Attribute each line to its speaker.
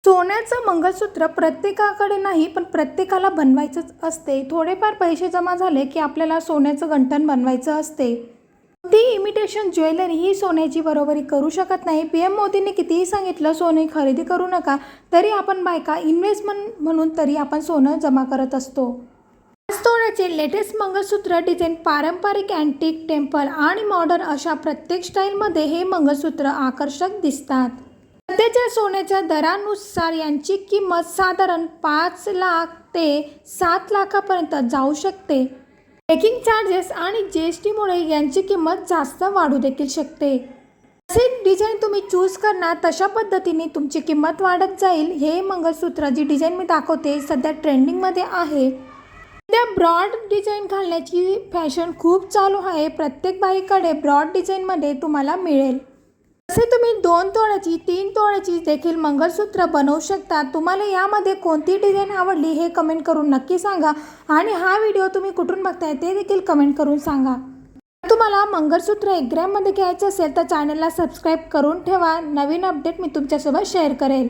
Speaker 1: सोन्याचं मंगळसूत्र प्रत्येकाकडे नाही, पण प्रत्येकाला बनवायचंच असते. थोडेफार पैसे जमा झाले की आपल्याला सोन्याचं गंठण बनवायचं असते. ती इमिटेशन ज्वेलरी ही सोन्याची बरोबरी करू शकत नाही. PM मोदींनी कितीही सांगितलं सोने खरेदी करू नका, तरी आपण बायका इन्व्हेस्टमेंट म्हणून तरी आपण सोनं जमा करत असतो. आज तोळ्याचे लेटेस्ट मंगळसूत्र डिझाईन पारंपरिक, अँटिक, टेम्पल आणि मॉडर्न अशा प्रत्येक स्टाईलमध्ये हे मंगळसूत्र आकर्षक दिसतात. सध्याच्या सोन्याच्या दरानुसार यांची किंमत साधारण 5 लाख ते 7 लाखापर्यंत जाऊ शकते. मेकिंग चार्जेस आणि GST मुळे यांची किंमत जास्त वाढू देखील शकते. जसे डिझाईन तुम्ही चूज करणार तशा पद्धतीने तुमची किंमत वाढत जाईल. हे मंगळसूत्र जी डिझाईन मी दाखवते सध्या ट्रेंडिंगमध्ये आहे. सध्या ब्रॉड डिझाईन घालण्याची फॅशन खूप चालू आहे. प्रत्येक बाईकडे ब्रॉड डिझाईनमध्ये तुम्हाला मिळेल. जसे तुम्ही 2 तोळ्याची, 3 तोळ्याची देखील मंगळसूत्र बनवू शकता. तुम्हाला यामध्ये कोणती डिझाईन आवडली हे कमेंट करून नक्की सांगा आणि हा व्हिडिओ तुम्ही कुठून बघताय ते देखील कमेंट करून सांगा. तुम्हाला मंगळसूत्र 1 ग्रॅममध्ये घ्यायचं असेल तर चॅनलला सबस्क्राईब करून ठेवा. नवीन अपडेट मी तुमच्यासोबत शेअर करेल.